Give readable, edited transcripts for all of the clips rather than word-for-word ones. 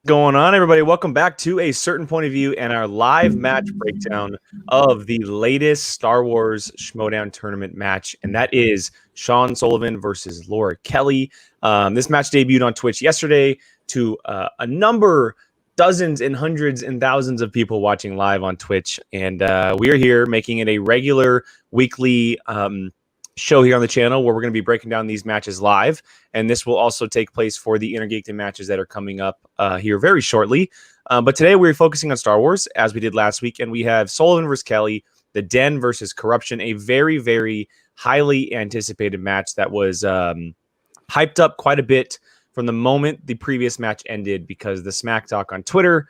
Going on, everybody? Welcome back to A Certain Point of View and our live match breakdown of the latest Star Wars Schmoedown tournament match, and that is Sean Sullivan versus Laura Kelly. This match debuted on Twitch yesterday to a number, dozens and hundreds and thousands of people watching live on Twitch, and we are here making it a regular weekly show here on the channel where we're going to be breaking down these matches live, and this will also take place for the Intergeekdom matches that are coming up here very shortly. But today we're focusing on Star Wars as we did last week, and we have Sullivan versus Kelly, the Den versus KOrruption, a very, very highly anticipated match that was hyped up quite a bit from the moment the previous match ended, because the smack talk on Twitter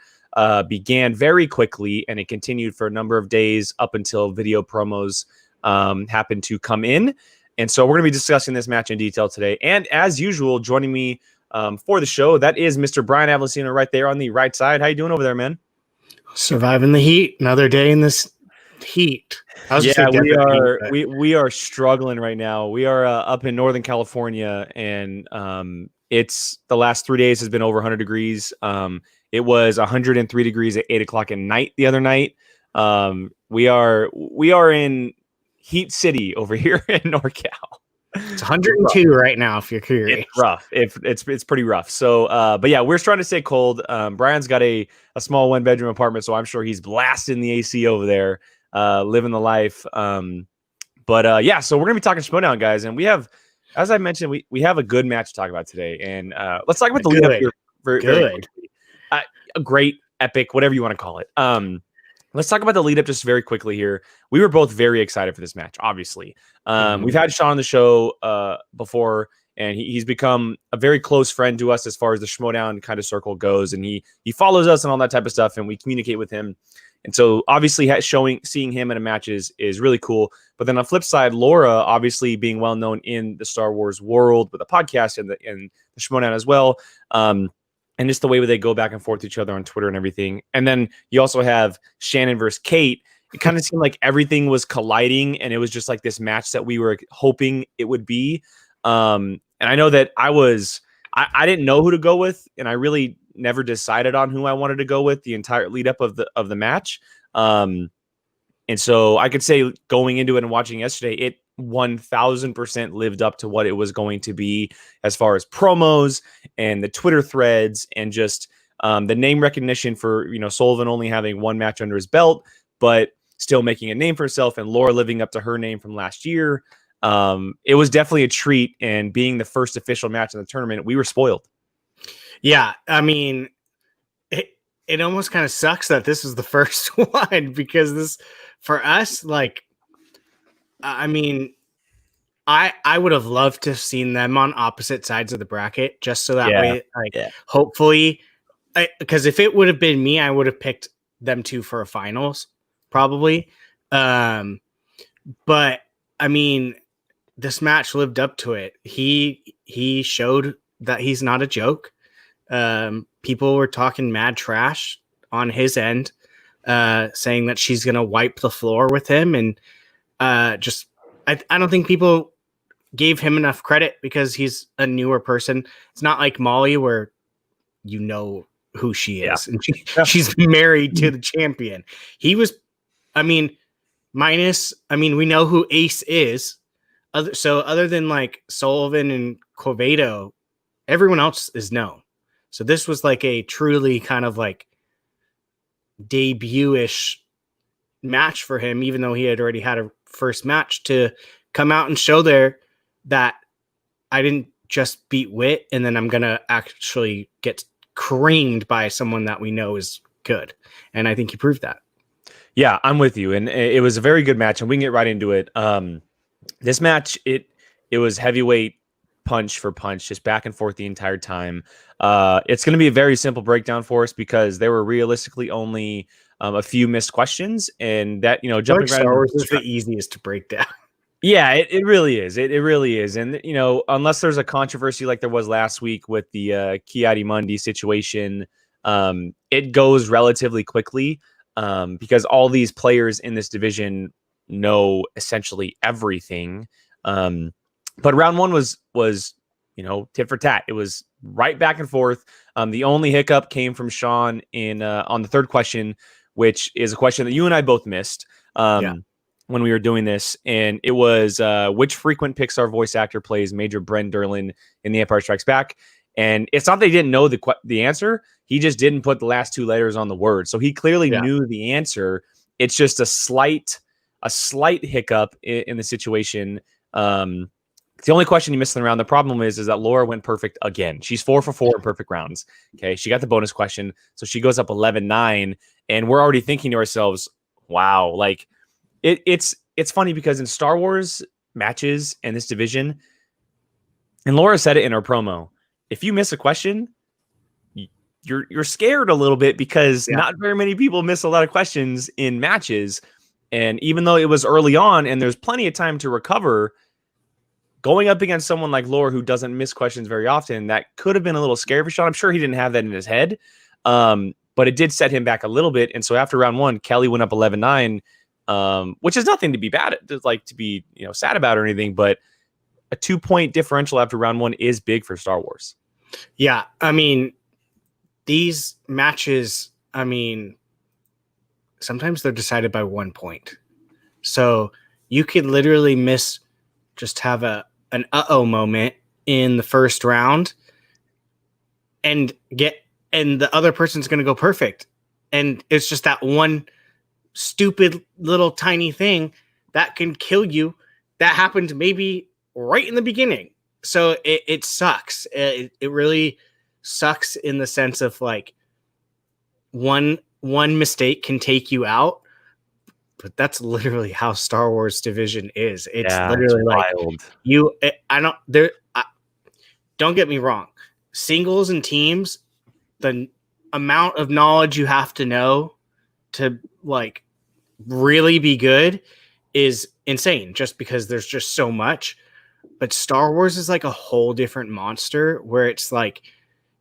began very quickly, and it continued for a number of days up until video promos happened to come in. And so we're going to be discussing this match in detail today. And as usual, joining me for the show, that is Mr. Brian Avellino right there on the right side. How you doing over there, man? Surviving the heat. Another day in this heat. We are struggling right now. We are up in Northern California, and it's the last 3 days has been over 100 degrees. It was 103 degrees at 8 o'clock at night the other night. We are in Heat City over here in NorCal. It's 102 right now, if you're curious. It's rough. It's pretty rough. So, but yeah, we're trying to stay cold. Brian's got a small 1-bedroom apartment, so I'm sure he's blasting the AC over there, living the life. Yeah, so we're gonna be talking Schmoedown, guys, and we have, as I mentioned, we have a good match to talk about today, and let's talk about the lead up here. Very quickly. A great, epic, whatever you want to call it. Let's talk about the lead up just very quickly here. We were both very excited for this match, obviously. We've had Sean on the show before, and he's become a very close friend to us as far as the Schmoedown kind of circle goes, and he follows us and all that type of stuff, and we communicate with him. And so obviously seeing him in a match is really cool. But then on the flip side, Laura, obviously being well known in the Star Wars world with the podcast and the Schmoedown as well. And just the way they go back and forth to each other on Twitter and everything. And then you also have Shannon versus Kate. It kind of seemed like everything was colliding, and it was just like this match that we were hoping it would be. And I know that I didn't know who to go with, and I really never decided on who I wanted to go with the entire lead up of the match. And so I could say going into it and watching yesterday, it 1000% lived up to what it was going to be as far as promos and the Twitter threads and just the name recognition for, Sullivan only having one match under his belt, but still making a name for herself, and Laura living up to her name from last year. It was definitely a treat, and being the first official match in the tournament, we were spoiled. Yeah, I mean, it almost kind of sucks that this is the first one, because this, for us, like, I mean, I would have loved to have seen them on opposite sides of the bracket, just so that way, hopefully, because if it would have been me, I would have picked them two for a finals, probably. But I mean, this match lived up to it. He showed that he's not a joke. People were talking mad trash on his end, saying that she's gonna wipe the floor with him, and I don't think people gave him enough credit because he's a newer person. It's not like Molly, where you know who she is, and she's married to the champion. He was, we know who Ace is. Other than like Sullivan and Corvedo, everyone else is known. So this was like a truly kind of like debut-ish match for him, even though he had already had a first match, to come out and show there that I didn't just beat Wit and then I'm going to actually get creamed by someone that we know is good. And I think he proved that. Yeah, I'm with you. And it was a very good match, and we can get right into it. This match, it was heavyweight punch for punch, just back and forth the entire time. It's going to be a very simple breakdown for us because there were realistically only a few missed questions, and that, jumping right Star Wars is the easiest to break down. Yeah, it really is. It really is. And, unless there's a controversy like there was last week with the Ki-Adi-Mundi situation, it goes relatively quickly because all these players in this division know essentially everything. But round one was tit for tat. It was right back and forth. The only hiccup came from Sean in on the third question, which is a question that you and I both missed when we were doing this. And it was which frequent Pixar voice actor plays Major Bren Derlin in The Empire Strikes Back? And it's not that he didn't know the answer. He just didn't put the last two letters on the word. So he clearly knew the answer. It's just a slight hiccup in the situation. It's the only question you missed in the round. The problem is that Laura went perfect again. She's 4 for 4 in perfect rounds. Okay. She got the bonus question. So she goes up 11-9. And we're already thinking to ourselves, wow, like it's funny because in Star Wars matches and this division, and Laura said it in her promo, if you miss a question, you're scared a little bit because not very many people miss a lot of questions in matches. And even though it was early on and there's plenty of time to recover, going up against someone like Laura who doesn't miss questions very often, that could have been a little scary for Sean. I'm sure he didn't have that in his head, but it did set him back a little bit. And so after round one, Kelly went up 11-9, which is nothing to be bad at, like to be sad about or anything. But a 2-point differential after round one is big for Star Wars. Yeah, I mean, these matches, I mean, sometimes they're decided by 1 point. So you could literally just have an uh-oh moment in the first round and the other person's going to go perfect. And it's just that one stupid little tiny thing that can kill you. That happened maybe right in the beginning. So it sucks. It really sucks in the sense of like one mistake can take you out. But that's literally how Star Wars division is. It's literally like wild. Don't get me wrong. Singles and teams, the amount of knowledge you have to know to like really be good is insane just because there's just so much. But Star Wars is like a whole different monster where it's like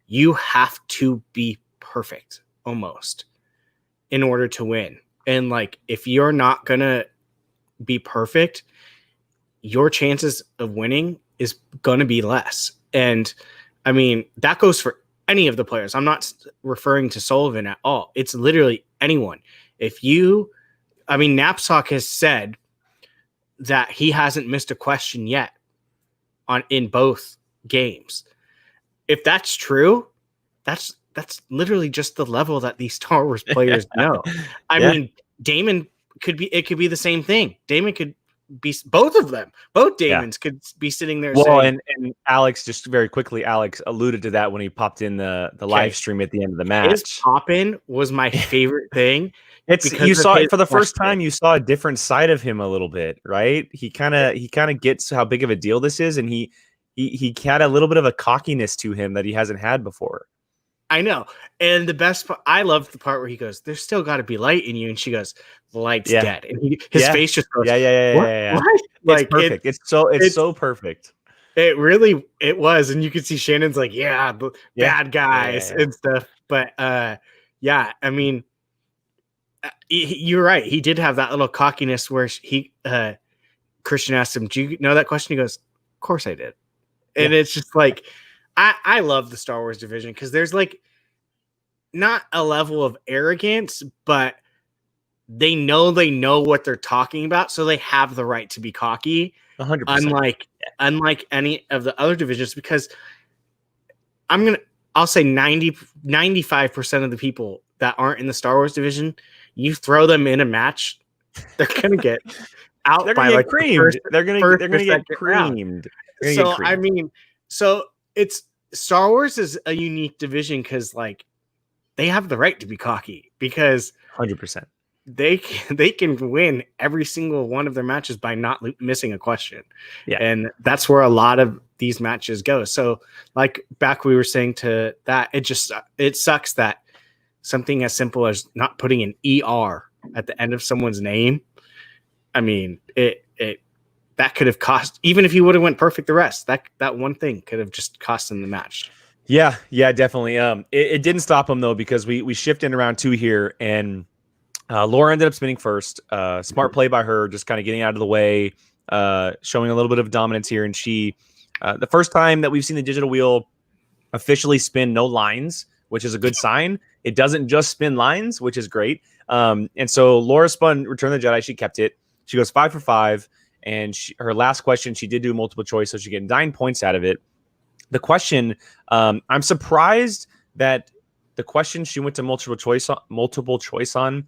you have to be perfect almost in order to win. And like, if you're not going to be perfect, your chances of winning is going to be less. And I mean, that goes for any of the players. I'm not referring to Sullivan at all. It's literally anyone. Knapsack has said that he hasn't missed a question yet in both games. If that's true, that's literally just the level that these Star Wars players know. I mean, Damon could be the same thing. Damon could be both of them. Both Damons could be sitting there. Well, and Alex, just very quickly, Alex alluded to that when he popped in the live stream at the end of the match. His pop-in was my favorite thing. You saw it for the first time. You saw a different side of him a little bit, right? He kind of gets how big of a deal this is, and he had a little bit of a cockiness to him that he hasn't had before. I know. And the best part, I love the part where he goes, there's still got to be light in you. And she goes, the light's dead. And his face just goes, yeah. What? Like, perfect. It's so perfect. It was. And you could see Shannon's like, bad guys and stuff. But I mean, you're right. He did have that little cockiness where Christian asked him, do you know that question? He goes, of course I did. And it's just like, I love the Star Wars division because there's like not a level of arrogance, but they know what they're talking about, so they have the right to be cocky. 100%. Unlike any of the other divisions, because I'll say 95% of the people that aren't in the Star Wars division, you throw them in a match, they're gonna get out. They're gonna get creamed. They're gonna get creamed. So I mean, it's Star Wars is a unique division because like they have the right to be cocky because 100%. They can win every single one of their matches by not missing a question. Yeah. And that's where a lot of these matches go. So like back we were saying to that, it sucks that something as simple as not putting an ER at the end of someone's name. I mean, that could have cost, even if he would have went perfect the rest, that one thing could have just cost him the match. Yeah, definitely. It didn't stop him though, because we shifted in round 2 here, and Laura ended up spinning first. Smart play by her, just kind of getting out of the way, showing a little bit of dominance here, and she The first time that we've seen the digital wheel officially spin no lines, which is a good sign. It doesn't just spin lines, which is great. And so Laura spun Return of the Jedi. She kept it. She goes 5 for 5. And her last question, she did do multiple choice, so she get 9 points out of it. The question, I'm surprised that the question she went to multiple choice on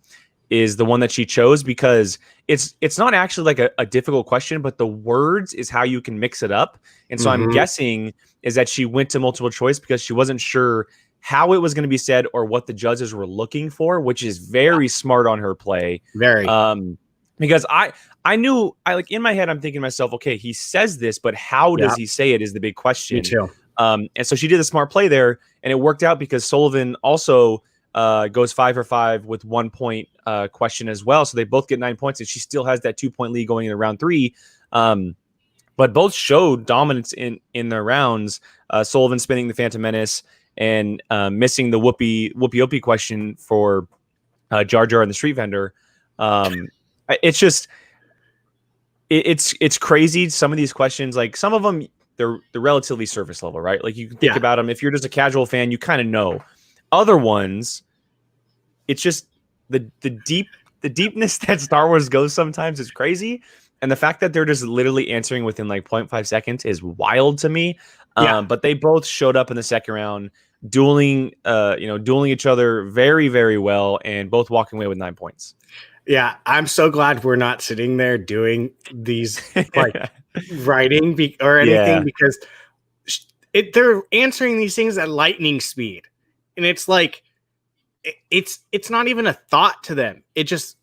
is the one that she chose, because it's not actually like a difficult question, but the words is how you can mix it up. And so I'm guessing is that she went to multiple choice because she wasn't sure how it was going to be said or what the judges were looking for, which is very smart on her play. Very. Because I knew, like in my head, I'm thinking to myself, okay, he says this, but how does he say it is the big question. Me too. And so she did a smart play there, and it worked out because Sullivan also goes 5 for 5 with 1 point question as well. So they both get 9 points, and she still has that 2 point lead going into round 3. But both showed dominance in their rounds. Sullivan spinning the Phantom Menace and missing the Whoopi question for Jar Jar and the street vendor. It's just it's crazy. Some of these questions, like some of them, they're relatively surface level, right? Like you can think about them. If you're just a casual fan, you kind of know. Other ones, it's just the deepness that Star Wars goes sometimes is crazy. And the fact that they're just literally answering within like 0.5 seconds is wild to me. But they both showed up in the second round, dueling each other very, very well, and both walking away with 9 points. Yeah, I'm so glad we're not sitting there doing these like writing or anything because they're answering these things at lightning speed, and it's like it's not even a thought to them. It just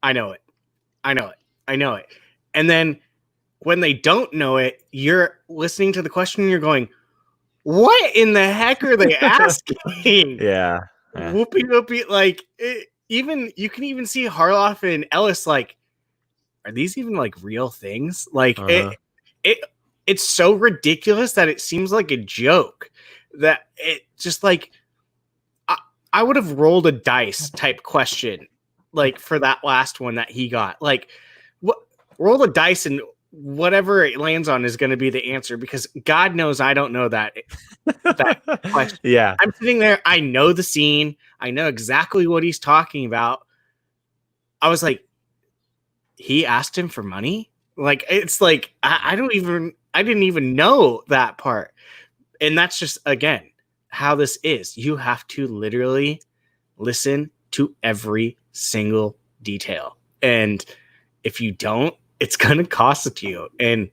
I know it, and then when they don't know it, you're listening to the question and you're going, "What in the heck are they asking?" Whoopie, like. Even you can even see Harloff and Ellis like, are these even like real things? Like it's so ridiculous that it seems like a joke. That it just like I would have rolled a dice type question like for that last one that he got. Like roll a dice and whatever it lands on is going to be the answer, because God knows I don't know that question. Yeah, I'm sitting there. I know the scene. I know exactly what he's talking about. I was like, he asked him for money. Like, it's like, I didn't even know that part. And that's just, again, how this is. You have to literally listen to every single detail. And if you don't, it's going to cost you. And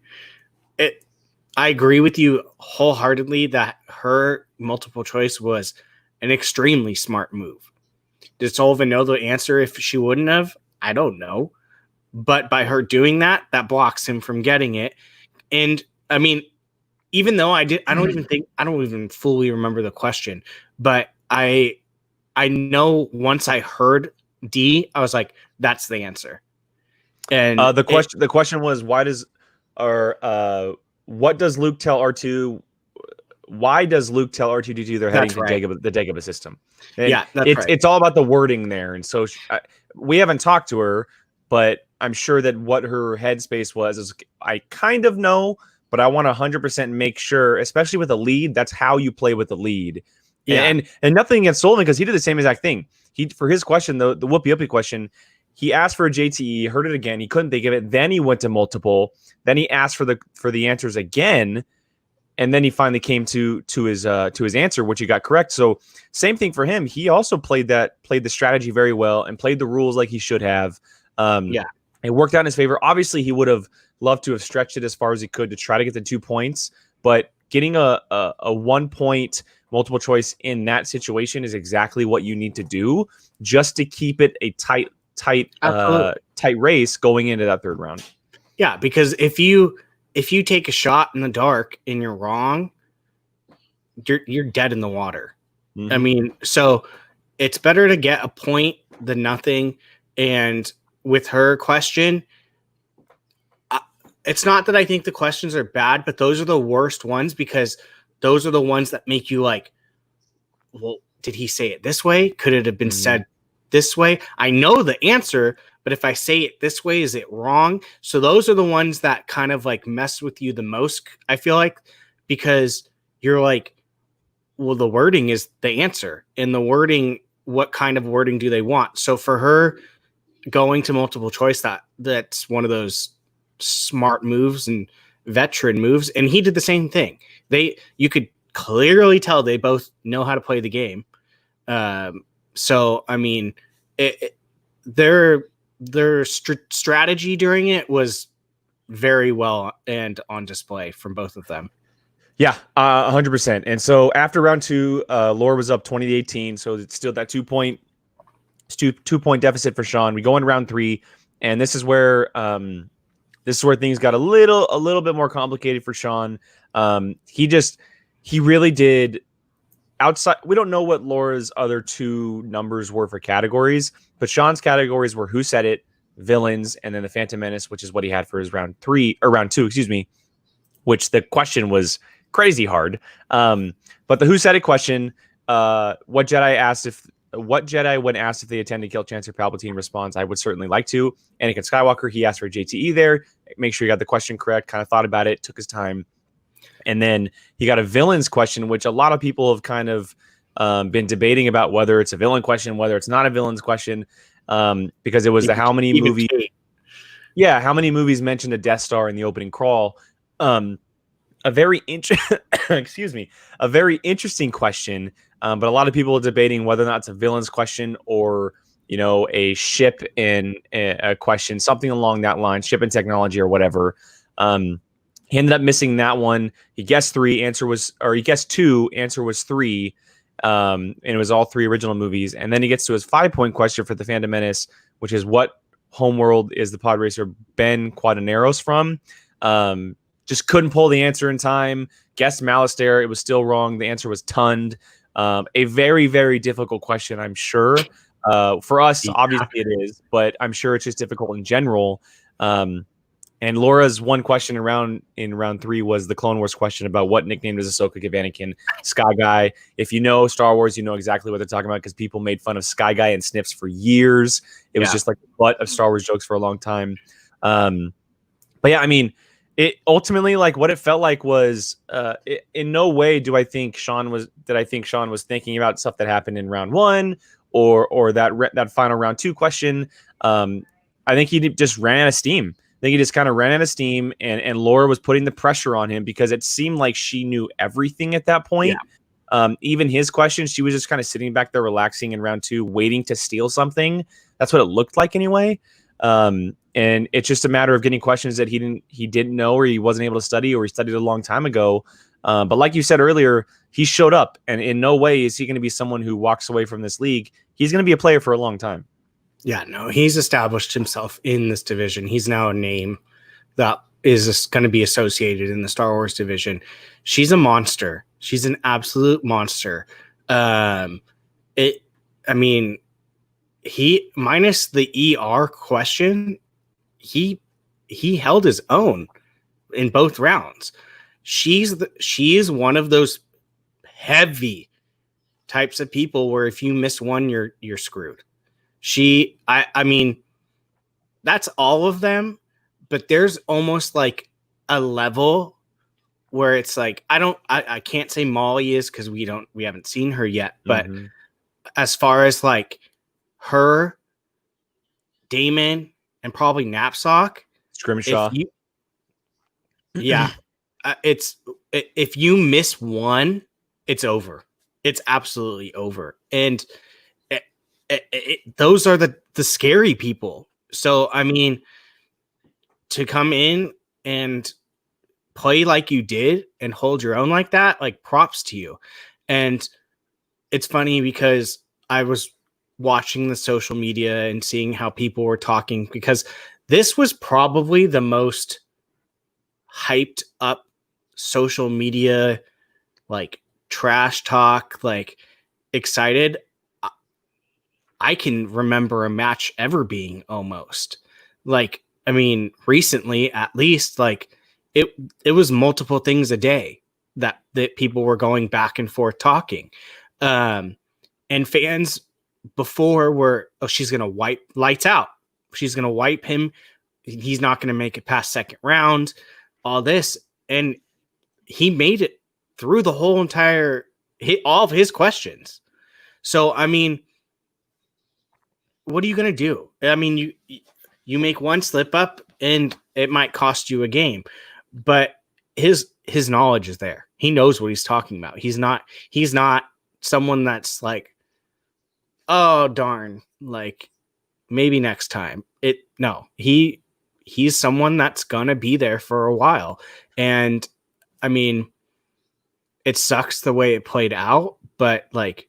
I agree with you wholeheartedly that her multiple choice was an extremely smart move. Did Sullivan know the answer if she wouldn't have? I don't know. But by her doing that, that blocks him from getting it. And I mean, even though I don't even fully remember the question, but I know once I heard D, I was like, that's the answer. And the question was, what does Luke tell R2? Why does Luke tell R2-D2 they're heading to the Dagobah system? And it's all about the wording there. And so we haven't talked to her, but I'm sure that what her headspace was is I kind of know, but I want to 100% make sure, especially with a lead. That's how you play with the lead. Yeah. And nothing against Sullivan, because he did the same exact thing. For his question, the Whoopi question, he asked for a JTE, heard it again. He couldn't think of it. Then he went to multiple. Then he asked for the answers again. And then he finally came to his answer, which he got correct. So same thing for him. He also played the strategy very well and played the rules like he should have. It worked out in his favor. Obviously, he would have loved to have stretched it as far as he could to try to get the 2 points. But getting a 1 point multiple choice in that situation is exactly what you need to do, just to keep it a tight race going into that third round. Yeah, because if you take a shot in the dark and you're wrong, you're dead in the water. Mm-hmm. I mean, so it's better to get a point than nothing. And with her question, it's not that I think the questions are bad, but those are the worst ones, because those are the ones that make you like, well, did he say it this way? Could it have been said this way? I know the answer, but if I say it this way, is it wrong? So those are the ones that kind of like mess with you the most, I feel like, because you're like, well, the wording is the answer, and the wording, what kind of wording do they want? So for her going to multiple choice, that's one of those smart moves and veteran moves. And he did the same thing. You could clearly tell they both know how to play the game. So, I mean, their strategy during it was very well and on display from both of them. Yeah, 100%. And so after round 2, Laura was up 20-18. So it's still that 2-point deficit for Sean. We go into round 3, and this is where things got a little bit more complicated for Sean. He really did outside. We don't know what Laura's other 2 numbers were for categories, but Sean's categories were Who Said It, Villains, and then the Phantom Menace, which is what he had for his round 2, excuse me, which the question was crazy hard. But the Who Said It question, what Jedi, when asked if they intend to kill Chancellor Palpatine, responds, "I would certainly like to." Anakin Skywalker, he asked for a JTE there. Make sure he got the question correct, kind of thought about it, took his time. And then he got a villains question, which a lot of people have kind of been debating about whether it's a villain question, whether it's not a villains question, because it was how many movies mentioned a Death Star in the opening crawl. A very interesting question, but a lot of people are debating whether or not it's a villains question or, a ship in a question, something along that line, ship and technology or whatever. He ended up missing that one. He guessed 2, answer was 3. And it was all 3 original movies. And then he gets to his 5-point question for the Phantom Menace, which is what homeworld is the pod racer Ben Quadinaros from? Just couldn't pull the answer in time. Guessed Malastare. It was still wrong. The answer was Tund. A very, very difficult question, I'm sure. For us, obviously it is, but I'm sure it's just difficult in general. And Laura's one question in round 3 was the Clone Wars question about what nickname does Ahsoka give Anakin? Sky Guy. If you know Star Wars, you know exactly what they're talking about because people made fun of Sky Guy and Snips for years. It was just like the butt of Star Wars jokes for a long time. But yeah, I mean, it ultimately, like, what it felt like was in no way did I think Sean was thinking about stuff that happened in round 1 or that final round 2 question. I think he just ran out of steam. I think he just kind of ran out of steam, and Laura was putting the pressure on him because it seemed like she knew everything at that point. Yeah. Even his questions, she was just kind of sitting back there relaxing in round 2, waiting to steal something. That's what it looked like anyway. And it's just a matter of getting questions that he didn't know, or he wasn't able to study, or he studied a long time ago. But like you said earlier, he showed up, and in no way is he going to be someone who walks away from this league. He's going to be a player for a long time. Yeah, no, he's established himself in this division. He's now a name that is going to be associated in the Star Wars division. She's a monster. She's an absolute monster. He minus the ER question, he held his own in both rounds. She is one of those heavy types of people where if you miss one, you're screwed. I mean, that's all of them, but there's almost like a level where it's like, I can't say Molly is because we haven't seen her yet, but as far as like her, Damon, and probably Knapsack, Scrimshaw. If you miss one, it's over. It's absolutely over. And those are the scary people. So, I mean, to come in and play like you did and hold your own like that, like, props to you. And it's funny because I was watching the social media and seeing how people were talking, because this was probably the most hyped up social media, like, trash talk, like, excited I can remember a match ever being, almost. Like, I mean, recently, at least, like, it was multiple things a day that people were going back and forth talking. And fans before were, oh, she's going to wipe lights out she's going to wipe him. He's not going to make it past second round, all this. And he made it through the whole entire, all of his questions. So, I mean, what are you going to do? I mean, you make one slip up and it might cost you a game, but his knowledge is there. He knows what he's talking about. He's not someone that's like, oh darn, like maybe next time. He's someone that's gonna be there for a while. And I mean, it sucks the way it played out, but like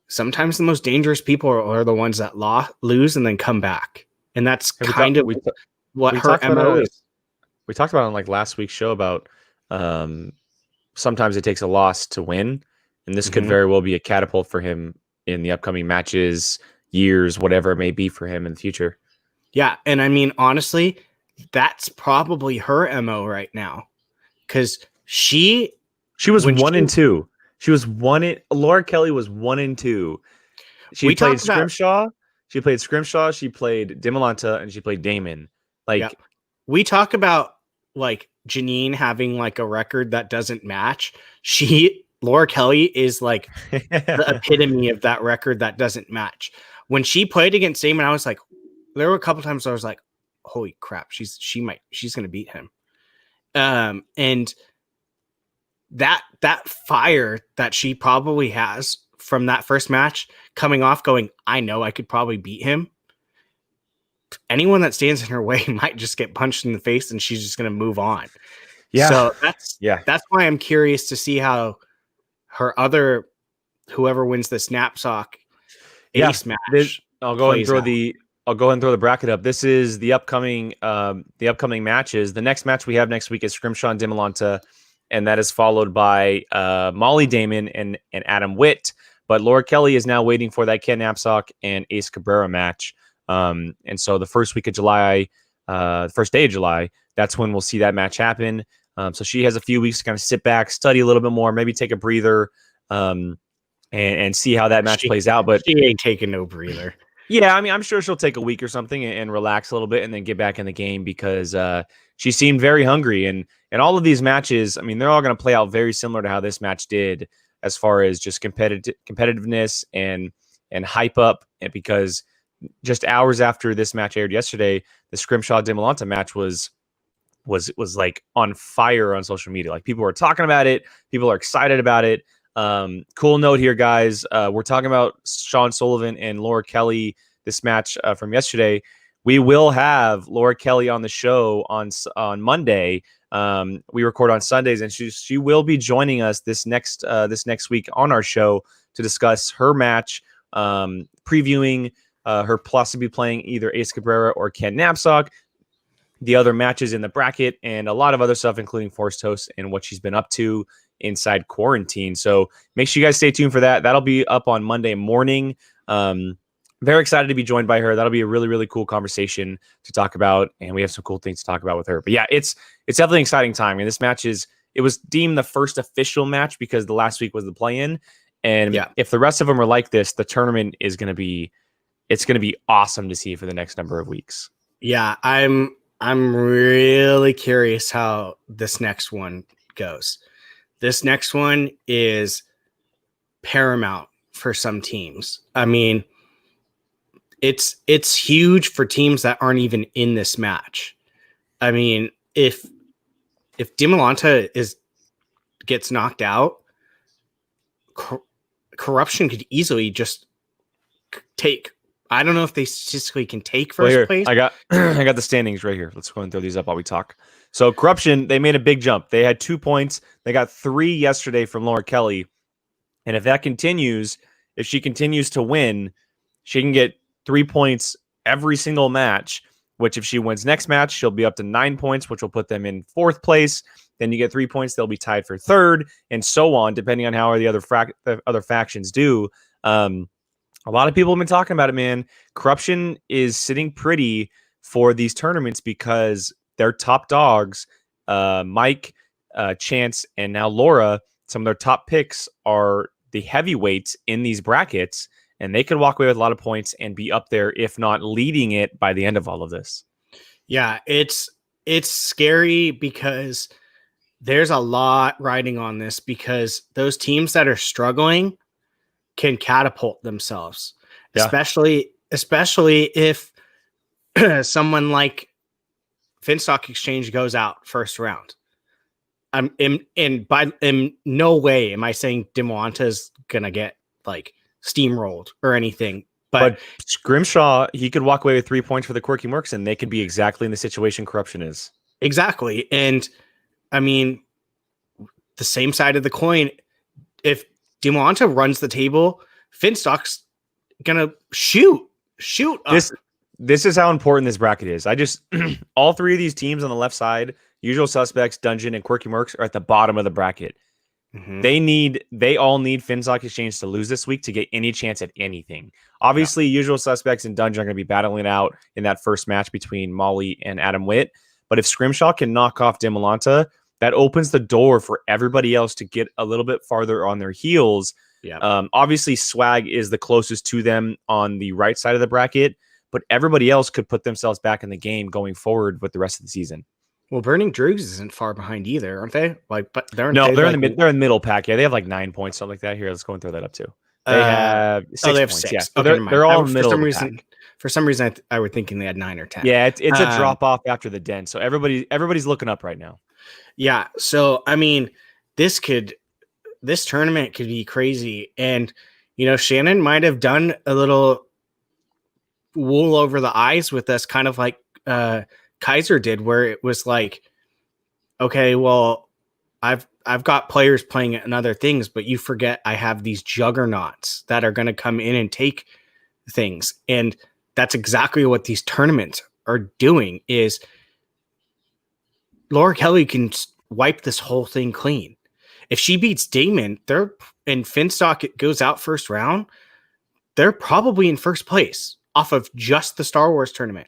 sometimes the most dangerous people are the ones that lose and then come back. And that's kind of what her MO is. We talked about on like last week's show about sometimes it takes a loss to win, and this could very well be a catapult for him in the upcoming matches, years, whatever it may be for him in the future. Yeah, and I mean, honestly, that's probably her MO right now, because she was 1-2. She was Laura Kelly was 1-2. She played Scrimshaw. She played Demolanta, and she played Damon. Like, yeah. We talk about like Janine having like a record that doesn't match. Laura Kelly is like the epitome of that record that doesn't match. When she played against Damon, I was like, there were a couple times I was like, holy crap, she's going to beat him. And that fire that she probably has from that first match coming off going, I know I could probably beat him. Anyone that stands in her way might just get punched in the face and she's just going to move on. Yeah. So that's why I'm curious to see how whoever wins this Knapsack ace match. I'll go and throw the bracket up. This is the upcoming matches. The next match we have next week is Scrimshaw and Demolanta, and that is followed by Molly Damon and Adam Witt. But Laura Kelly is now waiting for that Ken Knapsack and Ace Cabrera match. And so the first week of July, first day of July, that's when we'll see that match happen. So she has a few weeks to kind of sit back, study a little bit more, maybe take a breather, and see how that match plays out. But she ain't taking no breather. Yeah, I mean, I'm sure she'll take a week or something and relax a little bit and then get back in the game, because she seemed very hungry. And all of these matches, I mean, they're all going to play out very similar to how this match did, as far as just competitiveness and hype up. And because just hours after this match aired yesterday, the Scrimshaw Demolanta match was like on fire on social media. Like, people were talking about it. People are excited about it. Cool note here, guys. We're talking about Sean Sullivan and Laura Kelly, this match from yesterday. We will have Laura Kelly on the show on Monday. We record on Sundays, and she will be joining us this next week on our show to discuss her match, previewing her possibly playing either Ace Cabrera or Ken Knapsack, the other matches in the bracket, and a lot of other stuff, including Forced Toast and what she's been up to inside quarantine. So make sure you guys stay tuned for that. That'll be up on Monday morning. Very excited to be joined by her. That'll be a really, really cool conversation to talk about, and we have some cool things to talk about with her. But yeah, it's definitely an exciting time. And this match it was deemed the first official match because the last week was the play-in. And if the rest of them are like this, the tournament is going to be awesome to see for the next number of weeks. Yeah, I'm really curious how this next one goes. This next one is paramount for some teams. I mean, it's huge for teams that aren't even in this match. I mean, if Demolanta gets knocked out, Corruption could easily just take. I don't know if they statistically can take first place. I got the standings right here. Let's go and throw these up while we talk. So Corruption, they made a big jump. They had 2 points. They got 3 yesterday from Laura Kelly. And if that continues, if she continues to win, she can get 3 points every single match, which if she wins next match, she'll be up to 9 points, which will put them in 4th place. Then you get 3 points. They'll be tied for 3rd, and so on, depending on how the other factions do. A lot of people have been talking about it, man. Corruption is sitting pretty for these tournaments because their top dogs, Mike, Chance, and now Laura, some of their top picks are the heavyweights in these brackets. and they could walk away with a lot of points and be up there, if not leading it by the end of all of this. Yeah, it's scary because there's a lot riding on this, because those teams that are struggling can catapult themselves, especially if someone like Finstock Exchange goes out first round. I'm in no way am I saying Dimwanta is gonna get like steamrolled or anything. But Grimshaw, he could walk away with 3 points for the Quirky Mercs, and they could be exactly in the situation Corruption is. Exactly. And I mean, the same side of the coin, if Dimwanta runs the table, Finstock's gonna shoot This is how important this bracket is. I just all three of these teams on the left side, Usual Suspects, Dungeon, and Quirky Mercs, are at the bottom of the bracket. Mm-hmm. They all need Finstock Exchange to lose this week to get any chance at anything. Obviously, Usual Suspects and Dungeon are going to be battling out in that first match between Molly and Adam Witt. But if Scrimshaw can knock off Dimolanta, that opens the door for everybody else to get a little bit farther on their heels. Yeah. Obviously, Swag is the closest to them on the right side of the bracket, but everybody else could put themselves back in the game going forward with the rest of the season. Well, Burning Drugs isn't far behind either, aren't they? Like, but they're in the middle pack. Yeah, they have like 9 points, something like that. Here, let's go and throw that up too. They have 6 points. 6. Yeah, so okay, they're all in the middle. For some reason, I were thinking they had 9 or 10. Yeah, it's a drop off after the den. So everybody's looking up right now. Yeah. So I mean, this tournament could be crazy, and Shannon might have done a little wool over the eyes with us, kind of like Kaiser did, where it was like, okay, well, I've got players playing in other things, but you forget I have these juggernauts that are going to come in and take things. And that's exactly what these tournaments are doing. Is Laura Kelly can wipe this whole thing clean. If she beats Damon, and Finstock goes out first round, they're probably in first place off of just the Star Wars tournament.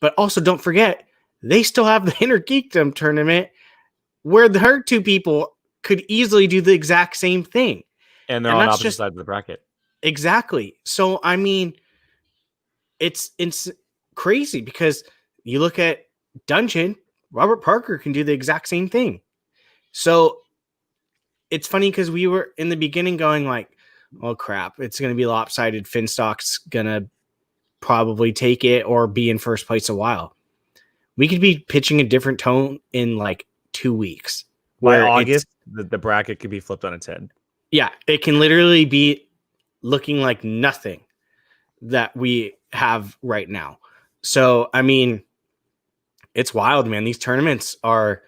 But also, don't forget, they still have the Inner Geekdom tournament where her two people could easily do the exact same thing. And they're on opposite sides of the bracket. Exactly. So, I mean, it's crazy, because you look at Dungeon, Robert Parker can do the exact same thing. So, it's funny because we were in the beginning going like, oh, crap, it's going to be lopsided. Finstock's going to probably take it or be in first place a while. We could be pitching a different tone in like 2 weeks. By August, the bracket could be flipped on its head. Yeah, it can literally be looking like nothing that we have right now. So, I mean, it's wild, man. These tournaments are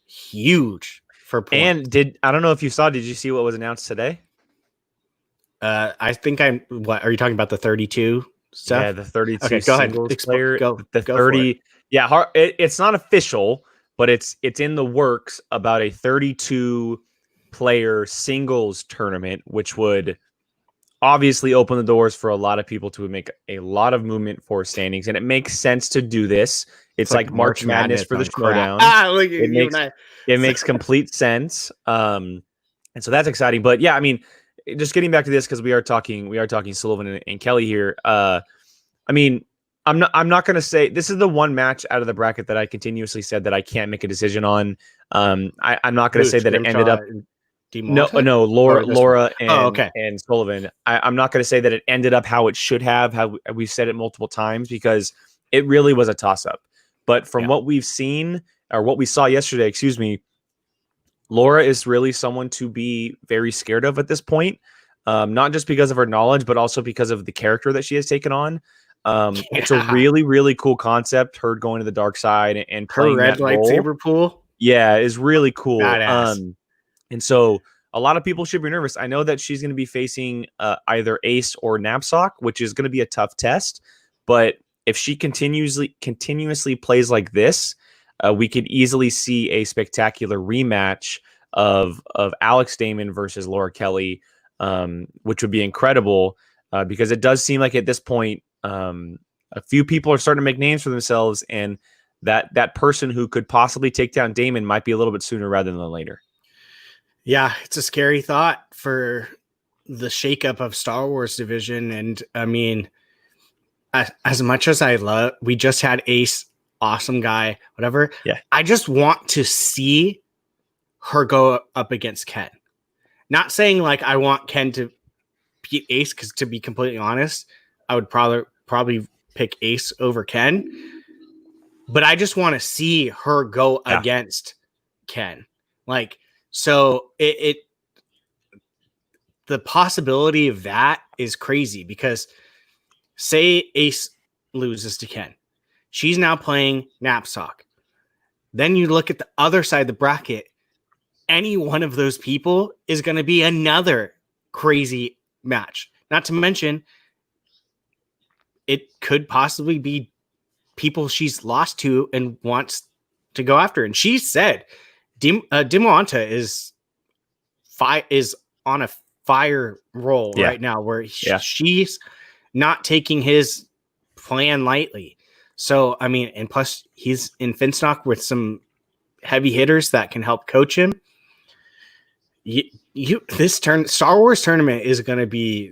huge for points. And I don't know if you saw, did you see what was announced today? I think what are you talking about, the 32 stuff? Yeah, the 32 okay, go ahead. Player, the go 30. Yeah, it's not official, but it's in the works about a 32 player singles tournament, which would obviously open the doors for a lot of people to make a lot of movement for standings. And it makes sense to do this. It's like March Madness for the Schmoedown. It makes complete sense. And so that's exciting. But yeah, I mean, just getting back to this, because we are talking Sullivan and Kelly here. I mean, I'm not going to say this is the one match out of the bracket that I continuously said that I can't make a decision on. I'm not going to say that it ended up. No, Laura and Sullivan. I'm not going to say that it ended up how it should have. How we've said it multiple times, because it really was a toss up. But from what we've seen, or what we saw yesterday, excuse me, Laura is really someone to be very scared of at this point. Not just because of her knowledge, but also because of the character that she has taken on. It's a really, really cool concept. Her going to the dark side and playing her red lightsaber pool. Yeah, is really cool. Badass. And so a lot of people should be nervous. I know that she's going to be facing either Ace or Knapsack, which is going to be a tough test. But if she continuously plays like this, we could easily see a spectacular rematch of Alex Damon versus Laura Kelly, which would be incredible, because it does seem like at this point, a few people are starting to make names for themselves, and that person who could possibly take down Damon might be a little bit sooner rather than later. Yeah, it's a scary thought for the shakeup of Star Wars division. And I mean, as much as we just had Ace, awesome guy, whatever. Yeah. I just want to see her go up against Ken. Not saying like I want Ken to beat Ace, because to be completely honest, I would probably pick Ace over Ken. But I just want to see her go against Ken. Like, so the possibility of that is crazy, because say Ace loses to Ken. She's now playing Knapsack. Then you look at the other side of the bracket. Any one of those people is going to be another crazy match. Not to mention, it could possibly be people she's lost to and wants to go after. And she said Dimuanta is on a fire roll right now, where she's not taking his plan lightly. So, I mean, and plus he's in Finstock with some heavy hitters that can help coach him. This Star Wars tournament is going to be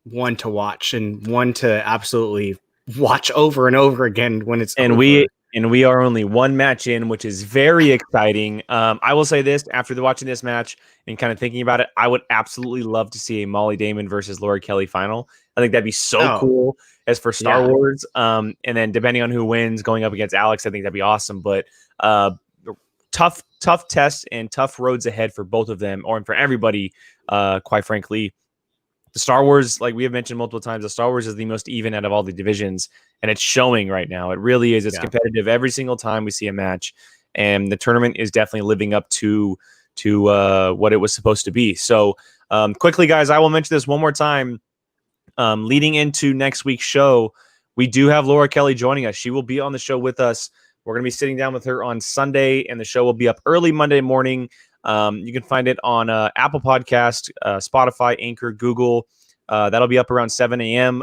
one to watch and one to absolutely watch over and over again when it's over. We are only one match in, which is very exciting. I will say this, after watching this match and kind of thinking about it, I would absolutely love to see a Molly Damon versus Laura Kelly final. I think that'd be so cool as for Star Wars. And then depending on who wins going up against Alex, I think that'd be awesome. But tough tests and tough roads ahead for both of them, or for everybody, quite frankly. The Star Wars, like we have mentioned multiple times, the Star Wars is the most even out of all the divisions, and it's showing right now. It really is. It's competitive every single time we see a match, and the tournament is definitely living up to what it was supposed to be. So quickly, guys, I will mention this one more time. Leading into next week's show, we do have Laura Kelly joining us. She will be on the show with us. We're going to be sitting down with her on Sunday, and the show will be up early Monday morning. You can find it on Apple Podcast, Spotify, Anchor, Google. That'll be up around 7 a.m.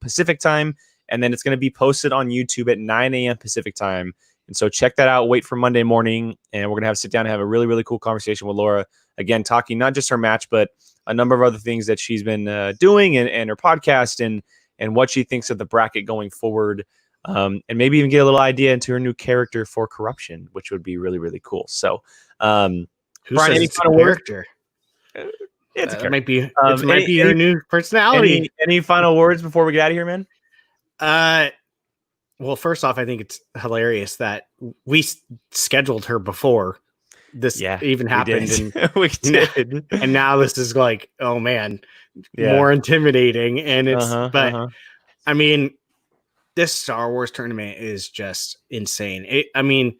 Pacific time, and then it's going to be posted on YouTube at 9 a.m. Pacific time. And so check that out. Wait for Monday morning, and we're going to sit down and have a really, really cool conversation with Laura. Again, talking not just her match, but a number of other things that she's been doing and her podcast and what she thinks of the bracket going forward. And maybe even get a little idea into her new character for Corruption, which would be really, really cool. So, Brian, any final character? It's it might be your new personality. Any final words before we get out of here, man? Well, first off, I think it's hilarious that we scheduled her before this even happened. We did. And now this is like, oh man, more intimidating. And it's, I mean, this Star Wars tournament is just insane. I mean,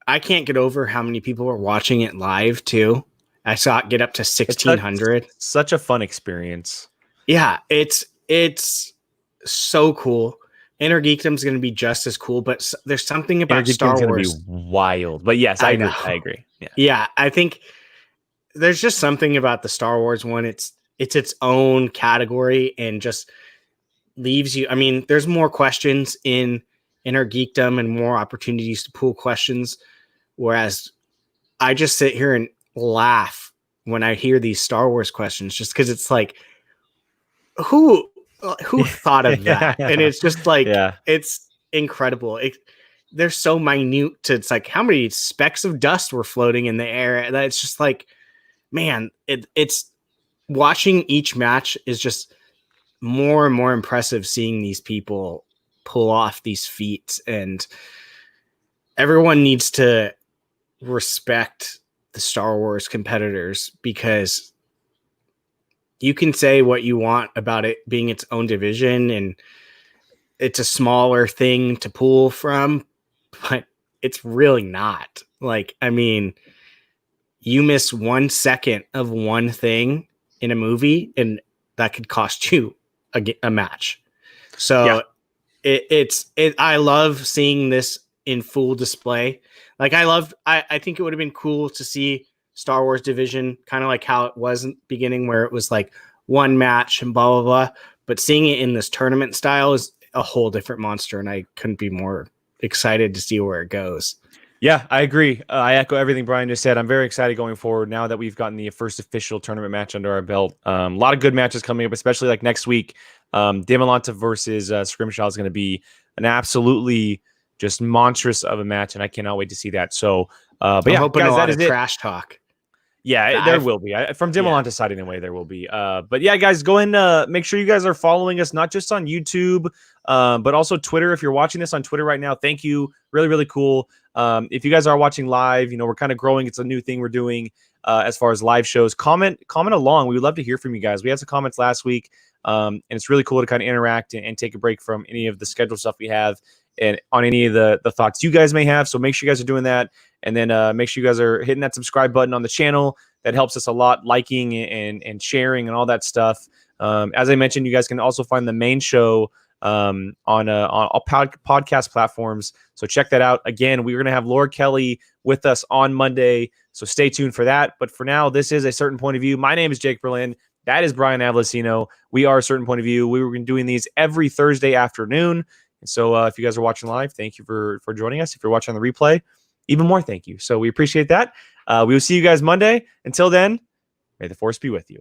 I can't get over how many people are watching it live too. I saw it get up to 1,600. Such a fun experience. Yeah, it's so cool. Inner Geekdom is going to be just as cool, but there's something about Star Wars. Be wild, but yes, I agree. Yeah, I think there's just something about the Star Wars one. It's its own category and just leaves you. I mean, there's more questions in Inner Geekdom and more opportunities to pool questions, whereas I just sit here and laugh when I hear these Star Wars questions, just because it's like, who thought of that? And it's just like, it's incredible. They're so minute to, it's like how many specks of dust were floating in the air. That it's just like, man, it's watching each match is just more and more impressive, seeing these people pull off these feats, and everyone needs to respect the Star Wars competitors, because you can say what you want about it being its own division and it's a smaller thing to pull from, but it's really not. Like, I mean, you miss 1 second of one thing in a movie and that could cost you a match. So I love seeing this in full display. Like, I think it would have been cool to see Star Wars division kind of like how it was in the beginning, where it was like one match and blah, blah, blah. But seeing it in this tournament style is a whole different monster. And I couldn't be more excited to see where it goes. Yeah, I agree. I echo everything Brian just said. I'm very excited going forward now that we've gotten the first official tournament match under our belt. A lot of good matches coming up, especially like next week. Dimalanta versus Scrimshaw is going to be an absolutely just monstrous of a match, and I cannot wait to see that. So, but I'm yeah, hoping guys, a that lot is of it. trash talk. Yeah, there will be. From Dimalanta's side anyway, there will be. But yeah, guys, go and make sure you guys are following us, not just on YouTube, but also Twitter. If you're watching this on Twitter right now, thank you. Really, really cool. If you guys are watching live, we're kind of growing. It's a new thing we're doing as far as live shows. Comment along. We would love to hear from you guys. We had some comments last week, and it's really cool to kind of interact and take a break from any of the scheduled stuff we have and on any of the thoughts you guys may have. So make sure you guys are doing that. And then make sure you guys are hitting that subscribe button on the channel. That helps us a lot, liking and sharing and all that stuff. As I mentioned, you guys can also find the main show on all podcast platforms. So check that out. Again, we're going to have Laura Kelly with us on Monday. So stay tuned for that. But for now, this is A Certain Point of View. My name is Jake Berlin. That is Brian Avellino. We are A Certain Point of View. We were doing these every Thursday afternoon. And so if you guys are watching live, thank you for joining us. If you're watching on the replay, even more thank you. So we appreciate that. We will see you guys Monday. Until then, may the force be with you.